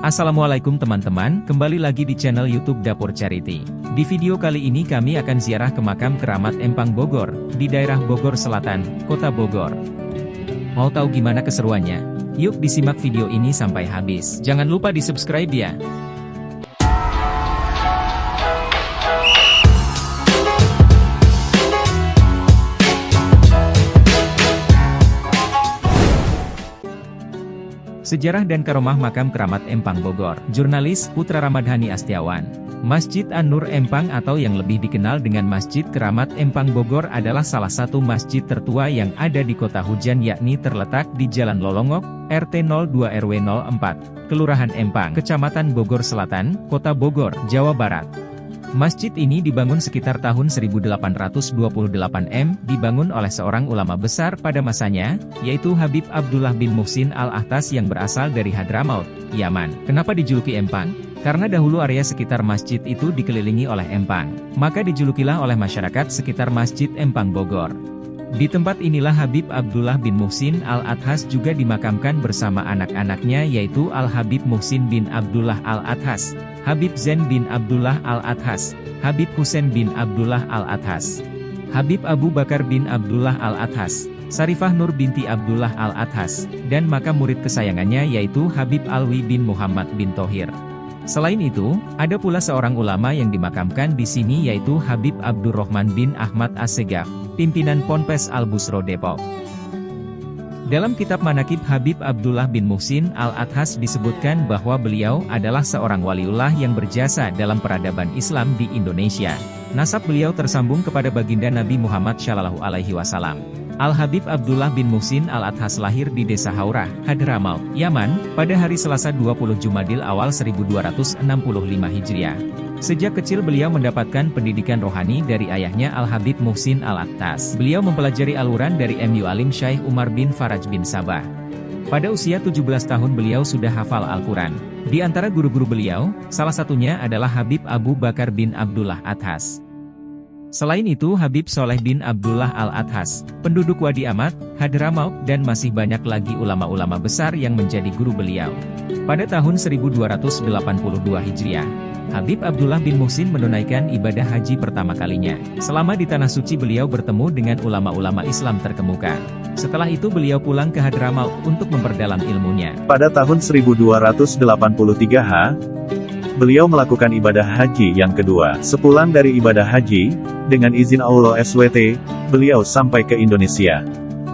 Assalamualaikum teman-teman, kembali lagi di channel YouTube Dapur Charity. Di video kali ini kami akan ziarah ke makam keramat Empang Bogor, di daerah Bogor Selatan, Kota Bogor. Mau tahu gimana keseruannya? Yuk disimak video ini sampai habis. Jangan lupa di-subscribe ya. Sejarah dan karomah makam keramat Empang Bogor. Jurnalis Putra Ramadhani Astiawan. Masjid An-Nur Empang atau yang lebih dikenal dengan Masjid Keramat Empang Bogor adalah salah satu masjid tertua yang ada di Kota Hujan, yakni terletak di Jalan Lolongok, RT 02 RW 04, Kelurahan Empang, Kecamatan Bogor Selatan, Kota Bogor, Jawa Barat. Masjid ini dibangun sekitar tahun 1828 dibangun oleh seorang ulama besar pada masanya, yaitu Habib Abdullah bin Muhsin Al-Ahtas yang berasal dari Hadramaut, Yaman. Kenapa dijuluki Empang? Karena dahulu area sekitar masjid itu dikelilingi oleh empang, maka dijulukilah oleh masyarakat sekitar Masjid Empang Bogor. Di tempat inilah Habib Abdullah bin Muhsin Al-Adhas juga dimakamkan bersama anak-anaknya, yaitu Al-Habib Muhsin bin Abdullah Al-Adhas, Habib Zain bin Abdullah Al-Adhas, Habib Husain bin Abdullah Al-Adhas, Habib Abu Bakar bin Abdullah Al-Adhas, Sarifah Nur binti Abdullah Al-Adhas, dan makam murid kesayangannya yaitu Habib Alwi bin Muhammad bin Thohir. Selain itu, ada pula seorang ulama yang dimakamkan di sini yaitu Habib Abdurrahman bin Ahmad Assegaf, pimpinan Ponpes Al-Busro Depok. Dalam kitab Manaqib Habib Abdullah bin Muhsin Al-Adhas disebutkan bahwa beliau adalah seorang waliullah yang berjasa dalam peradaban Islam di Indonesia. Nasab beliau tersambung kepada baginda Nabi Muhammad SAW. Al-Habib Abdullah bin Muhsin Al-Adhas lahir di Desa Haurah, Hadramaut, Yaman, pada hari Selasa 20 Jumadil awal 1265 Hijriah. Sejak kecil beliau mendapatkan pendidikan rohani dari ayahnya Al-Habib Muhsin Al-Adhas. Beliau mempelajari aluran dari MU Alim Syekh Umar bin Faraj bin Sabah. Pada usia 17 tahun beliau sudah hafal Al-Quran. Di antara guru-guru beliau, salah satunya adalah Habib Abu Bakar bin Abdullah Adhas. Selain itu Habib Soleh bin Abdullah Al-Adhas, penduduk Wadi Amat, Hadramaut, dan masih banyak lagi ulama-ulama besar yang menjadi guru beliau. Pada tahun 1282 Hijriah, Habib Abdullah bin Muhsin menunaikan ibadah haji pertama kalinya. Selama di Tanah Suci beliau bertemu dengan ulama-ulama Islam terkemuka. Setelah itu beliau pulang ke Hadramaut untuk memperdalam ilmunya. Pada tahun 1283 beliau melakukan ibadah haji yang kedua. Sepulang dari ibadah haji, dengan izin Allah SWT, beliau sampai ke Indonesia.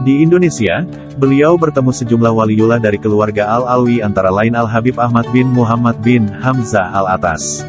Di Indonesia, beliau bertemu sejumlah waliullah dari keluarga Al-Alwi antara lain Al-Habib Ahmad bin Muhammad bin Hamzah Al-Atas.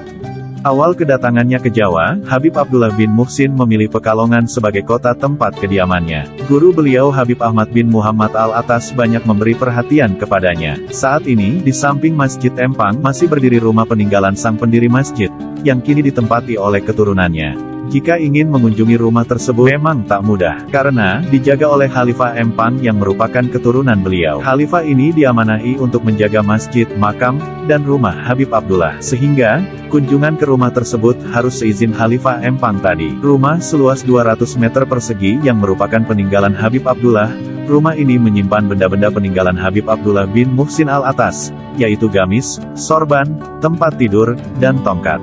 Awal kedatangannya ke Jawa, Habib Abdullah bin Muhsin memilih Pekalongan sebagai kota tempat kediamannya. Guru beliau Habib Ahmad bin Muhammad Al-Atas banyak memberi perhatian kepadanya. Saat ini, di samping Masjid Empang masih berdiri rumah peninggalan sang pendiri masjid, yang kini ditempati oleh keturunannya. Jika ingin mengunjungi rumah tersebut memang tak mudah, karena dijaga oleh Khalifah Empang yang merupakan keturunan beliau. Khalifah ini diamanahi untuk menjaga masjid, makam, dan rumah Habib Abdullah, sehingga kunjungan ke rumah tersebut harus seizin Khalifah Empang tadi. Rumah seluas 200 meter persegi yang merupakan peninggalan Habib Abdullah. Rumah ini menyimpan benda-benda peninggalan Habib Abdullah bin Muhsin Al-Atas, yaitu gamis, sorban, tempat tidur, dan tongkat.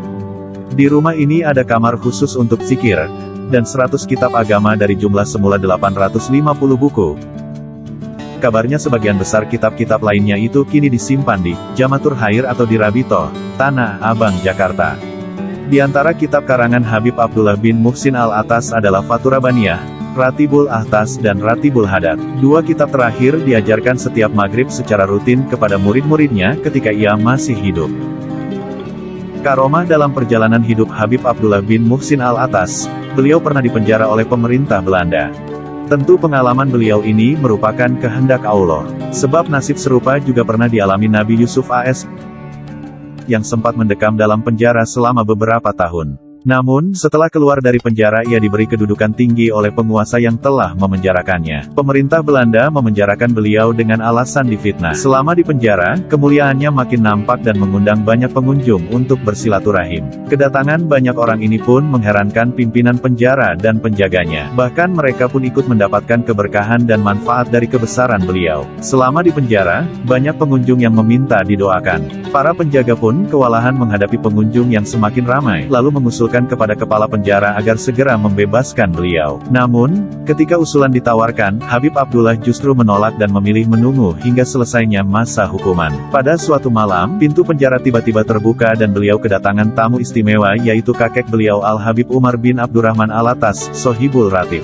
Di rumah ini ada kamar khusus untuk zikir, dan 100 kitab agama dari jumlah semula 850 buku. Kabarnya sebagian besar kitab-kitab lainnya itu kini disimpan di Jamatur Khair atau di Rabitoh, Tanah Abang, Jakarta. Di antara kitab karangan Habib Abdullah bin Muhsin Al-Atas adalah Fathur Rabbaniyah, Ratibul Ahtas, dan Ratibul Hadat. Dua kitab terakhir diajarkan setiap maghrib secara rutin kepada murid-muridnya ketika ia masih hidup. Karomah dalam perjalanan hidup Habib Abdullah bin Muhsin Al-Atas, beliau pernah dipenjara oleh pemerintah Belanda. Tentu pengalaman beliau ini merupakan kehendak Allah, sebab nasib serupa juga pernah dialami Nabi Yusuf AS, yang sempat mendekam dalam penjara selama beberapa tahun. Namun, setelah keluar dari penjara ia diberi kedudukan tinggi oleh penguasa yang telah memenjarakannya. Pemerintah Belanda memenjarakan beliau dengan alasan difitnah. Selama di penjara, kemuliaannya makin nampak dan mengundang banyak pengunjung untuk bersilaturahim. Kedatangan banyak orang ini pun mengherankan pimpinan penjara dan penjaganya. Bahkan mereka pun ikut mendapatkan keberkahan dan manfaat dari kebesaran beliau. Selama di penjara, banyak pengunjung yang meminta didoakan. Para penjaga pun kewalahan menghadapi pengunjung yang semakin ramai, lalu mengusulkan kepada kepala penjara agar segera membebaskan beliau. Namun, ketika usulan ditawarkan, Habib Abdullah justru menolak dan memilih menunggu hingga selesainya masa hukuman. Pada suatu malam, pintu penjara tiba-tiba terbuka dan beliau kedatangan tamu istimewa yaitu kakek beliau Al-Habib Umar bin Abdurrahman Al-Attas, Sohibul Ratib.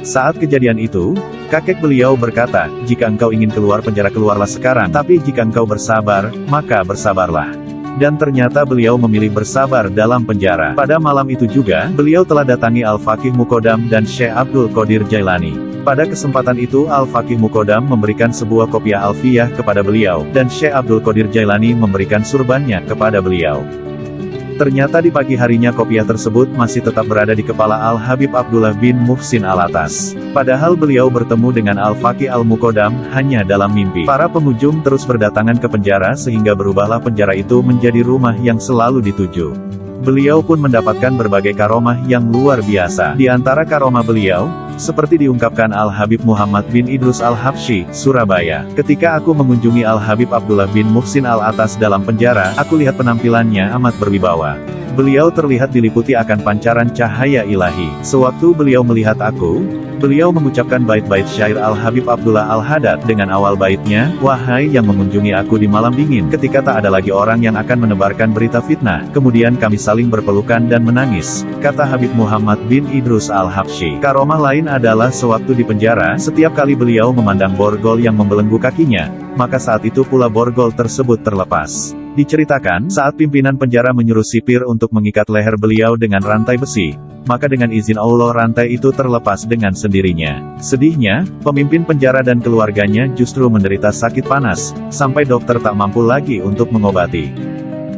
Saat kejadian itu, kakek beliau berkata, "Jika engkau ingin keluar penjara keluarlah sekarang, tapi jika engkau bersabar, maka bersabarlah." Dan ternyata beliau memilih bersabar dalam penjara. Pada malam itu juga, beliau telah datangi Al-Faqih Muqaddam dan Syekh Abdul Qadir Jailani. Pada kesempatan itu Al-Faqih Muqaddam memberikan sebuah kopiah Alfiyah kepada beliau, dan Syekh Abdul Qadir Jailani memberikan surbannya kepada beliau. Ternyata di pagi harinya kopiah tersebut masih tetap berada di kepala Al-Habib Abdullah bin Muhsin Al-Attas. Padahal beliau bertemu dengan Al-Faqih Al-Muqaddam hanya dalam mimpi. Para pengunjung terus berdatangan ke penjara sehingga berubahlah penjara itu menjadi rumah yang selalu dituju. Beliau pun mendapatkan berbagai karomah yang luar biasa. Di antara karomah beliau, seperti diungkapkan Al-Habib Muhammad bin Idrus Al-Habsyi, Surabaya. "Ketika aku mengunjungi Al-Habib Abdullah bin Muhsin Al-Attas dalam penjara, aku lihat penampilannya amat berwibawa. Beliau terlihat diliputi akan pancaran cahaya ilahi. Sewaktu beliau melihat aku, beliau mengucapkan bait-bait syair Al-Habib Abdullah Al-Haddad dengan awal baitnya, 'Wahai yang mengunjungi aku di malam dingin, ketika tak ada lagi orang yang akan menebarkan berita fitnah, kemudian kami saling berpelukan dan menangis,' kata Habib Muhammad bin Idrus Al-Habsyi. Karomah lain adalah sewaktu di penjara, setiap kali beliau memandang borgol yang membelenggu kakinya, maka saat itu pula borgol tersebut terlepas. Diceritakan, saat pimpinan penjara menyuruh sipir untuk mengikat leher beliau dengan rantai besi, maka dengan izin Allah rantai itu terlepas dengan sendirinya. Sedihnya, pemimpin penjara dan keluarganya justru menderita sakit panas, sampai dokter tak mampu lagi untuk mengobati.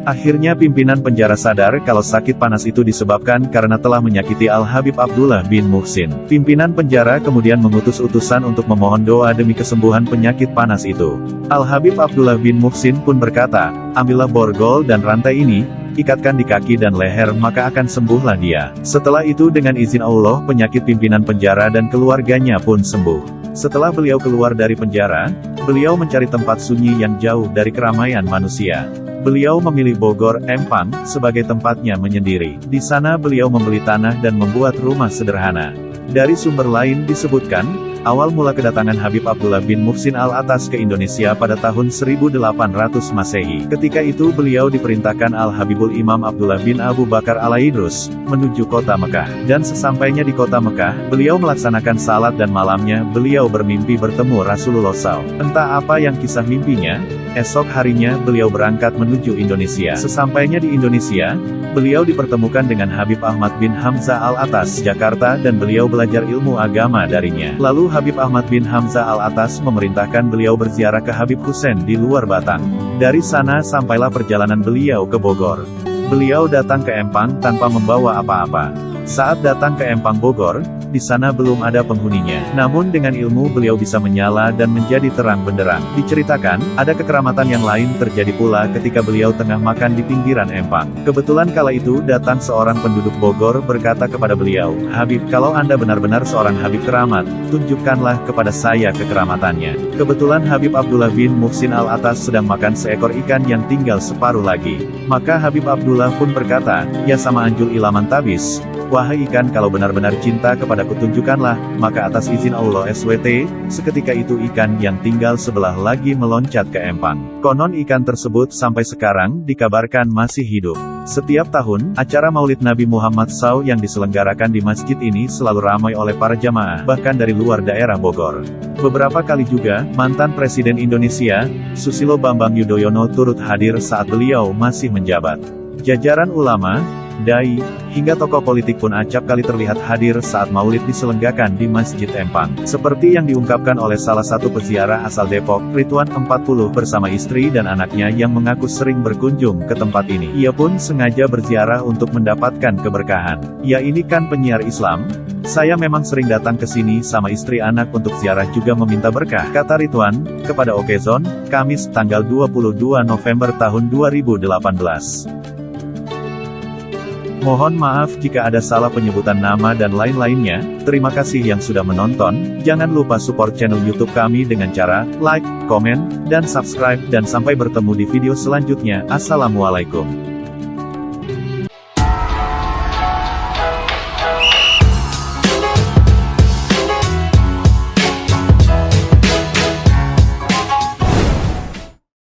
Akhirnya pimpinan penjara sadar kalau sakit panas itu disebabkan karena telah menyakiti Al-Habib Abdullah bin Muhsin. Pimpinan penjara kemudian mengutus utusan untuk memohon doa demi kesembuhan penyakit panas itu. Al-Habib Abdullah bin Muhsin pun berkata, "Ambillah borgol dan rantai ini, ikatkan di kaki dan leher maka akan sembuhlah dia." Setelah itu dengan izin Allah penyakit pimpinan penjara dan keluarganya pun sembuh. Setelah beliau keluar dari penjara, beliau mencari tempat sunyi yang jauh dari keramaian manusia. Beliau memilih Bogor, Empang, sebagai tempatnya menyendiri. Di sana beliau membeli tanah dan membuat rumah sederhana. Dari sumber lain disebutkan, awal mula kedatangan Habib Abdullah bin Muhsin Al-Attas ke Indonesia pada tahun 1800 Masehi. Ketika itu beliau diperintahkan Al-Habibul Imam Abdullah bin Abu Bakar Al-Aidrus, menuju kota Mekah. Dan sesampainya di kota Mekah, beliau melaksanakan salat dan malamnya, beliau bermimpi bertemu Rasulullah SAW. Entah apa yang kisah mimpinya, esok harinya beliau berangkat menuju Indonesia. Sesampainya di Indonesia, beliau dipertemukan dengan Habib Ahmad bin Hamzah Al-Attas, Jakarta dan beliau belajar ilmu agama darinya. Lalu Habib Ahmad bin Hamzah Al-Attas memerintahkan beliau berziarah ke Habib Husain di luar Batang. Dari sana sampailah perjalanan beliau ke Bogor. Beliau datang ke Empang tanpa membawa apa-apa. Saat datang ke Empang Bogor, di sana belum ada penghuninya. Namun dengan ilmu beliau bisa menyala dan menjadi terang benderang. Diceritakan, ada kekeramatan yang lain terjadi pula ketika beliau tengah makan di pinggiran Empang. Kebetulan kala itu datang seorang penduduk Bogor berkata kepada beliau, "Habib, kalau Anda benar-benar seorang Habib keramat, tunjukkanlah kepada saya kekeramatannya." Kebetulan Habib Abdullah bin Muhsin Al-Attas sedang makan seekor ikan yang tinggal separuh lagi. Maka Habib Abdullah pun berkata, "Ya sama anjul ilaman tabis. Wahai ikan, kalau benar-benar cinta kepadaku tunjukkanlah." Maka atas izin Allah SWT, seketika itu ikan yang tinggal sebelah lagi meloncat ke Empang. Konon ikan tersebut sampai sekarang dikabarkan masih hidup. Setiap tahun, acara Maulid Nabi Muhammad SAW yang diselenggarakan di masjid ini selalu ramai oleh para jamaah, bahkan dari luar daerah Bogor. Beberapa kali juga, mantan Presiden Indonesia, Susilo Bambang Yudhoyono turut hadir saat beliau masih menjabat. Jajaran ulama, dai, hingga tokoh politik pun acap kali terlihat hadir saat maulid diselenggarakan di Masjid Empang. Seperti yang diungkapkan oleh salah satu peziarah asal Depok, Ridwan 40 bersama istri dan anaknya yang mengaku sering berkunjung ke tempat ini. Ia pun sengaja berziarah untuk mendapatkan keberkahan. Ya ini kan penyiar Islam, saya memang sering datang ke sini sama istri anak untuk ziarah juga meminta berkah, kata Ridwan, kepada Okezone, Kamis, tanggal 22 November tahun 2018. Mohon maaf jika ada salah penyebutan nama dan lain-lainnya. Terima kasih yang sudah menonton. Jangan lupa support channel YouTube kami dengan cara like, komen, dan subscribe. Dan sampai bertemu di video selanjutnya. Assalamualaikum.